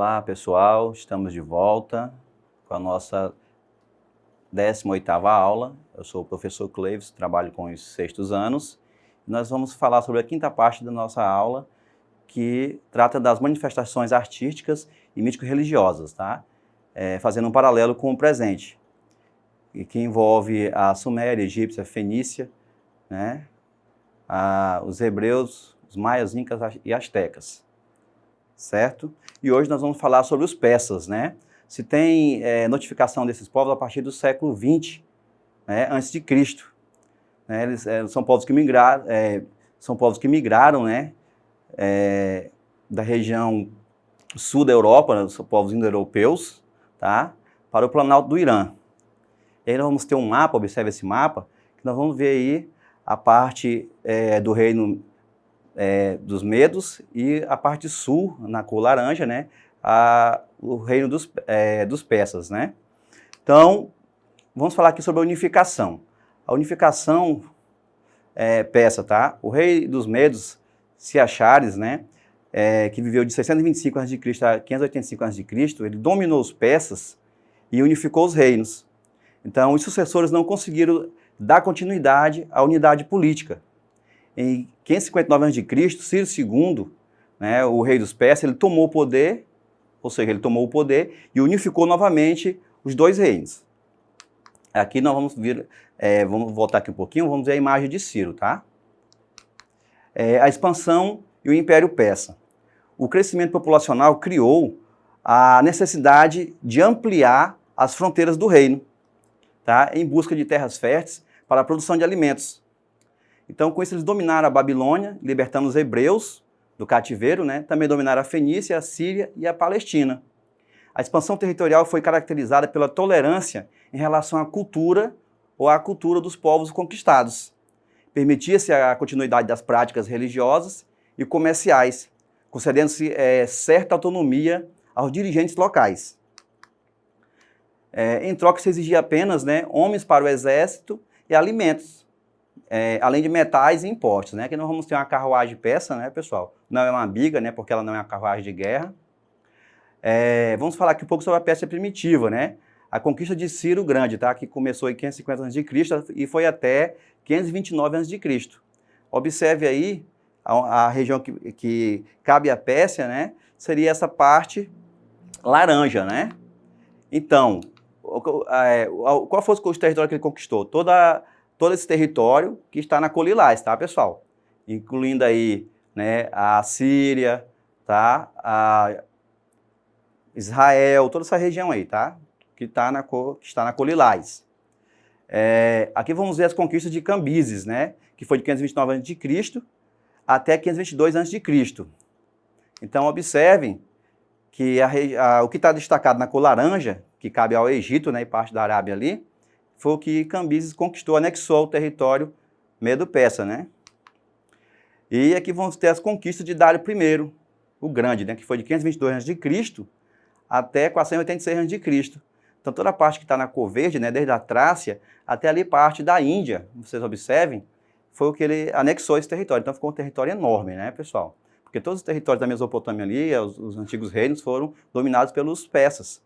Olá pessoal, estamos de volta com a nossa 18ª aula. Eu sou o professor Cleives, trabalho com os sextos anos. Nós vamos falar sobre a quinta parte da nossa aula, que trata das manifestações artísticas e mítico-religiosas, tá? Fazendo um paralelo com o presente, e que envolve a Suméria, Egípcia, Fenícia, né? Os hebreus, os maias, incas e astecas, certo? E hoje nós vamos falar sobre os persas, né? Se tem notificação desses povos a partir do século XX, né, antes de Cristo. Né? Eles são povos que migraram, né, da região sul da Europa, né, são povos indo-europeus, tá, para o Planalto do Irã. E aí nós vamos ter um mapa, observe esse mapa, que nós vamos ver aí a parte do reino dos Medos e a parte sul, na cor laranja, né, o reino dos persas, né. Então, vamos falar aqui sobre a unificação. A unificação persa, tá? O rei dos Medos, Ciaxares, né, que viveu de 625 a.C. a 585 a.C., ele dominou os persas e unificou os reinos. Então, os sucessores não conseguiram dar continuidade à unidade política. Em 559 a.C., Ciro II, né, o rei dos persas, ele tomou o poder, ou seja, ele tomou o poder e unificou novamente os dois reinos. Aqui nós vamos ver, vamos voltar aqui um pouquinho, vamos ver a imagem de Ciro, tá? A expansão e o Império Persa. O crescimento populacional criou a necessidade de ampliar as fronteiras do reino, tá? Em busca de terras férteis para a produção de alimentos. Então, com isso, eles dominaram a Babilônia, libertando os hebreus do cativeiro, né? Também dominaram a Fenícia, a Síria e a Palestina. A expansão territorial foi caracterizada pela tolerância em relação à cultura ou à cultura dos povos conquistados. Permitia-se a continuidade das práticas religiosas e comerciais, concedendo-se certa autonomia aos dirigentes locais. Em troca, se exigia apenas, né, homens para o exército e alimentos, além de metais e impostos, né? Aqui nós vamos ter uma carruagem persa, né, pessoal? Não é uma biga, né, porque ela não é uma carruagem de guerra. Vamos falar aqui um pouco sobre a Pérsia primitiva, né? A conquista de Ciro Grande, tá? Que começou em 550 a.C. e foi até 529 a.C. Observe aí a região que cabe à Pérsia, né? Seria essa parte laranja, né? Então, qual foi o território que ele conquistou? Todo esse território que está na Colilás, tá, pessoal? Incluindo aí, né, a Síria, tá? Israel, toda essa região aí, tá? Que está na Colilás. Aqui vamos ver as conquistas de Cambises, né? Que foi de 529 a.C. até 522 a.C. Então, observem que o que está destacado na cor laranja, que cabe ao Egito, né, e parte da Arábia ali, foi o que Cambises conquistou, anexou ao território medo-persa, né? E aqui vamos ter as conquistas de Dário I, o Grande, né? Que foi de 522 a.C. até 486 a.C. Então, toda a parte que está na cor verde, né, desde a Trácia até ali parte da Índia, vocês observem, foi o que ele anexou esse território. Então, ficou um território enorme, né, pessoal? Porque todos os territórios da Mesopotâmia ali, os antigos reinos, foram dominados pelos persas.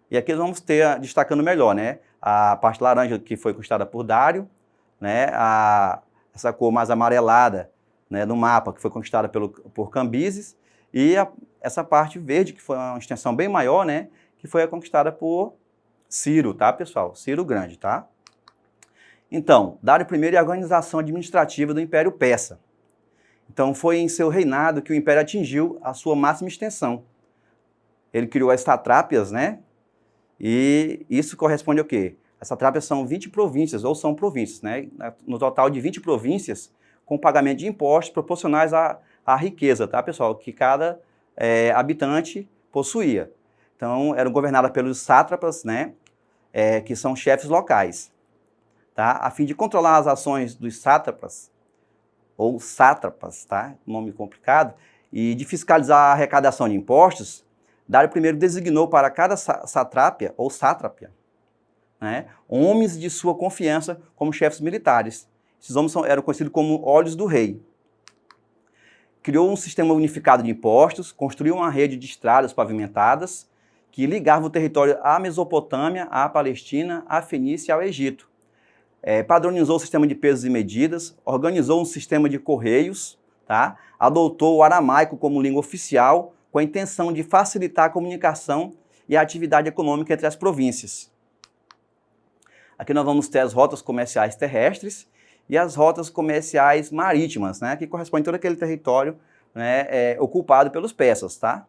E aqui nós vamos ter, destacando melhor, né, a parte laranja que foi conquistada por Dário, né, essa cor mais amarelada, né, no mapa, que foi conquistada por Cambises, e essa parte verde, que foi uma extensão bem maior, né, que foi conquistada por Ciro, tá, pessoal? Ciro Grande, tá? Então, Dário I é a organização administrativa do Império Persa. Então, foi em seu reinado que o Império atingiu a sua máxima extensão. Ele criou as satrápias, né? E isso corresponde ao quê? As satrápias são 20 províncias, ou são províncias, né? No total de 20 províncias, com pagamento de impostos proporcionais à riqueza, tá, pessoal? Que cada habitante possuía. Então, eram governadas pelos sátrapas, né, que são chefes locais, tá? A fim de controlar as ações dos sátrapas, ou sátrapas, tá? Nome complicado, e de fiscalizar a arrecadação de impostos, Dário I designou para cada satrápia, ou sátrapia, né, homens de sua confiança como chefes militares. Esses homens eram conhecidos como olhos do rei. criou um sistema unificado de impostos, construiu uma rede de estradas pavimentadas que ligava o território à Mesopotâmia, à Palestina, à Fenícia e ao Egito. Padronizou o sistema de pesos e medidas, organizou um sistema de correios, tá? Adotou o aramaico como língua oficial, com a intenção de facilitar a comunicação e a atividade econômica entre as províncias. Aqui nós vamos ter as rotas comerciais terrestres e as rotas comerciais marítimas, né, que correspondem a todo aquele território, né, ocupado pelos persas, tá?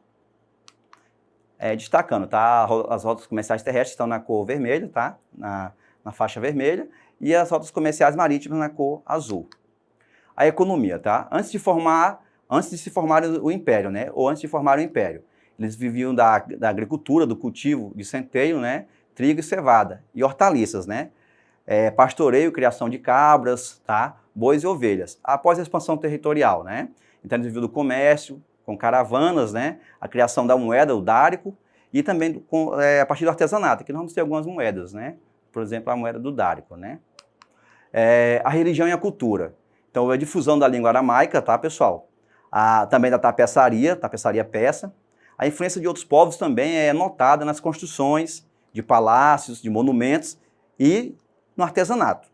Destacando, tá? As rotas comerciais terrestres estão na cor vermelha, tá? Na faixa vermelha, e as rotas comerciais marítimas na cor azul. A economia, tá? Antes de se formar o império, né? Ou antes de formar o império, eles viviam da agricultura, do cultivo de centeio, né? Trigo e cevada, e hortaliças, né? Pastoreio, criação de cabras, tá? Bois e ovelhas. Após a expansão territorial, né? Então eles viviam do comércio, com caravanas, né? A criação da moeda, o dárico, e também a partir do artesanato. Aqui nós vamos ter algumas moedas, né? Por exemplo, a moeda do dárico, né? A religião e a cultura. Então, a difusão da língua aramaica, tá, pessoal? Também da tapeçaria persa. A influência de outros povos também é notada nas construções de palácios, de monumentos e no artesanato.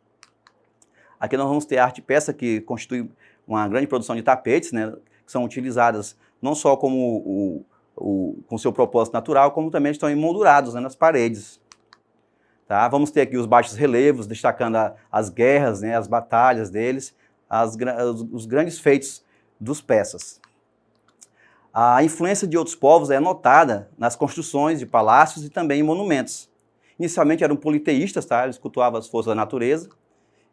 Aqui nós vamos ter a arte persa, que constitui uma grande produção de tapetes, né, que são utilizadas não só como com seu propósito natural, como também estão emoldurados, né, nas paredes. Tá? Vamos ter aqui os baixos relevos, destacando as guerras, né, as batalhas deles, os grandes feitos dos persas. A influência de outros povos é notada nas construções de palácios e também em monumentos. Inicialmente eram politeístas, tá? Eles cultuavam as forças da natureza,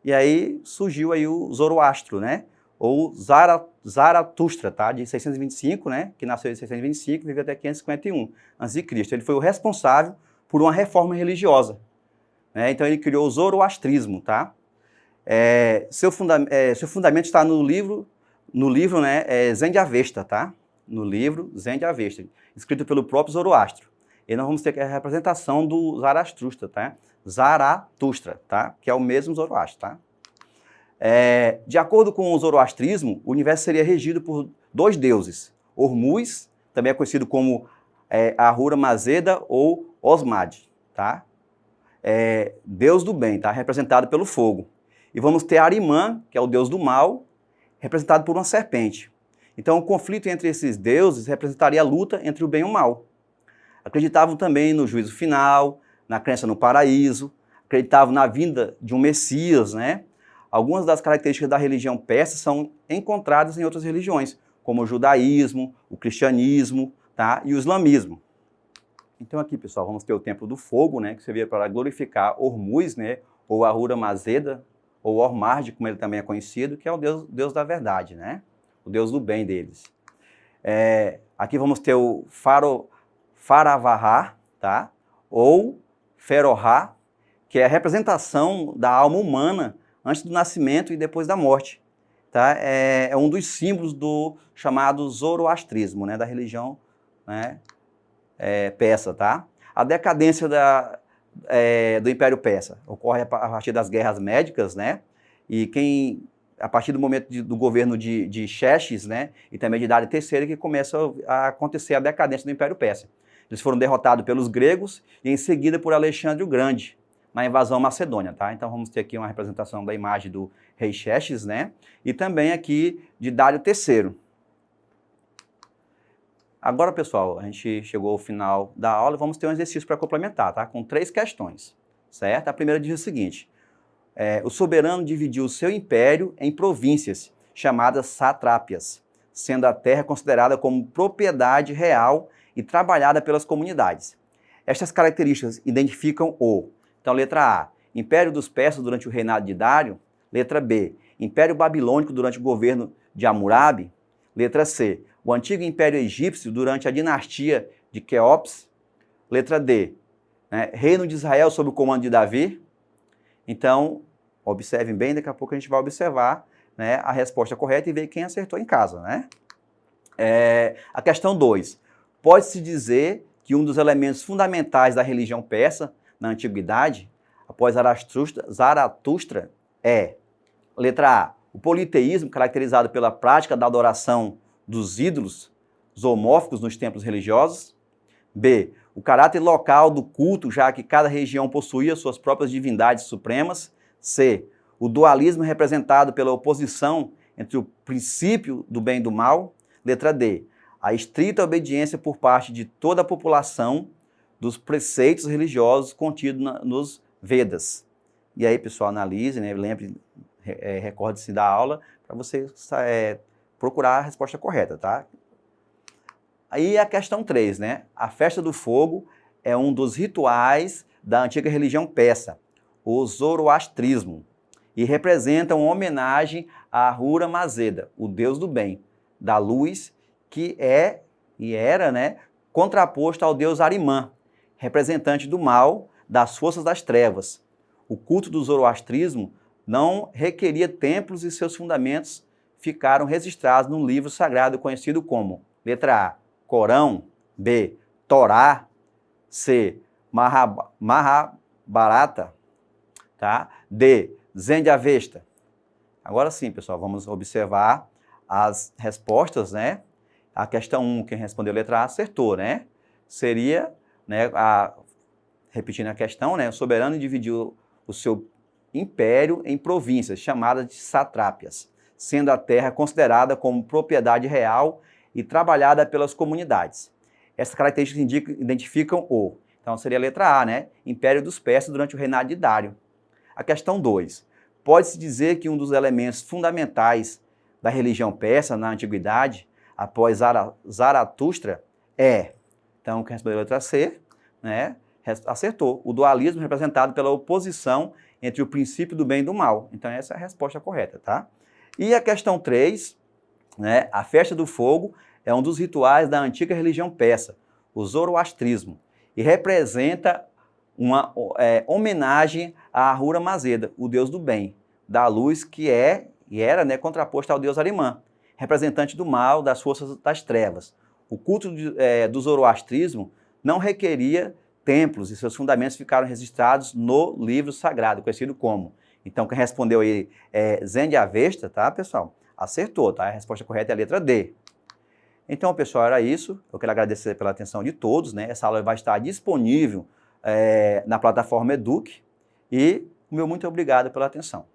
e aí surgiu aí o Zoroastro, né? Ou Zaratustra, tá? De 625, né? Que nasceu em 625 e viveu até 551 a.C. Ele foi o responsável por uma reforma religiosa, né? Então ele criou o zoroastrismo, tá? Seu fundamento está no livro, né? Zen de Avesta, tá? No livro Zen de Avesta, escrito pelo próprio Zoroastro. E nós vamos ter a representação do Zaratustra, tá? Zaratustra, tá? Que é o mesmo Zoroastro, tá? De acordo com o zoroastrismo, o universo seria regido por dois deuses, Hormuz, também é conhecido como Ahura Mazeda ou Osmad, tá? Deus do bem, tá? Representado pelo fogo. E vamos ter Arimã, que é o deus do mal, representado por uma serpente. Então, o conflito entre esses deuses representaria a luta entre o bem e o mal. Acreditavam também no juízo final, na crença no paraíso, acreditavam na vinda de um Messias, né? Algumas das características da religião persa são encontradas em outras religiões, como o judaísmo, o cristianismo, tá? E o islamismo. Então aqui, pessoal, vamos ter o Templo do Fogo, né? Que servia para glorificar Hormuz, né? Ou Ahura Mazeda, ou Ormazd, como ele também é conhecido, que é o Deus da verdade, né? O Deus do bem deles. Aqui vamos ter o Faravahar, tá? Ou Ferohar, que é a representação da alma humana antes do nascimento e depois da morte. Tá? É um dos símbolos do chamado zoroastrismo, né? Da religião, né? Persa. Tá? A decadência do Império Persa ocorre a partir das guerras médicas, né? E a partir do momento do governo de Xerxes, né? E também de Dário III, que começa a acontecer a decadência do Império Persa. Eles foram derrotados pelos gregos e em seguida por Alexandre o Grande, na invasão macedônia, tá? Então vamos ter aqui uma representação da imagem do rei Xerxes, né? E também aqui de Dário III. Agora, pessoal, a gente chegou ao final da aula e vamos ter um exercício para complementar, tá? Com 3 questões, certo? A primeira diz o seguinte: o soberano dividiu o seu império em províncias, chamadas satrápias, sendo a terra considerada como propriedade real e trabalhada pelas comunidades. Estas características identificam então, letra A, Império dos Persas durante o reinado de Dário. Letra B, Império Babilônico durante o governo de Hammurabi. Letra C, o antigo Império Egípcio durante a dinastia de Quéops. Letra D, né, Reino de Israel sob o comando de Davi. Então, observem bem, daqui a pouco a gente vai observar, né, a resposta correta e ver quem acertou em casa, né? A questão 2. Pode-se dizer que um dos elementos fundamentais da religião persa na antiguidade, após Zaratustra, letra A, o politeísmo, caracterizado pela prática da adoração dos ídolos zoomórficos nos templos religiosos. B, o caráter local do culto, já que cada região possuía suas próprias divindades supremas. C, o dualismo representado pela oposição entre o princípio do bem e do mal. Letra D, a estrita obediência por parte de toda a população dos preceitos religiosos contidos nos Vedas. E aí, pessoal, analise, né? Lembre, recorde-se da aula para você procurar a resposta correta, tá? Aí a questão 3, né? A festa do fogo é um dos rituais da antiga religião persa, o zoroastrismo, e representa uma homenagem a Ahura Mazeda, o deus do bem, da luz, que é e era, né, contraposto ao deus Arimã, representante do mal, das forças das trevas. O culto do zoroastrismo não requeria templos e seus fundamentos ficaram registrados num livro sagrado conhecido como, letra A, Corão, B, Torá, C, Mahabharata, tá? D, Zend-Avesta. Agora sim, pessoal, vamos observar as respostas, né? A questão 1, quem respondeu a letra A acertou, né? Seria, né, repetindo a questão, né, o soberano dividiu o seu império em províncias, chamadas de satrápias, sendo a terra considerada como propriedade real e trabalhada pelas comunidades. Essas características identificam o, então seria a letra A, né, Império dos Persas durante o reinado de Dário. A questão 2, pode-se dizer que um dos elementos fundamentais da religião persa na antiguidade, após Zaratustra, então quem respondeu a letra C, né, acertou, o dualismo representado pela oposição entre o princípio do bem e do mal. Então essa é a resposta correta, tá? E a questão 3, né, a festa do fogo é um dos rituais da antiga religião persa, o zoroastrismo, e representa uma homenagem a Ahura Mazeda, o deus do bem, da luz que é e era, né, contraposto ao deus Arimã, representante do mal, das forças das trevas. O culto do zoroastrismo não requeria templos e seus fundamentos ficaram registrados no livro sagrado, conhecido como. Então, quem respondeu aí Zend-Avesta, tá, pessoal? Acertou, tá? A resposta correta é a letra D. Então, pessoal, era isso. Eu quero agradecer pela atenção de todos, né? Essa aula vai estar disponível na plataforma Eduque e o meu muito obrigado pela atenção.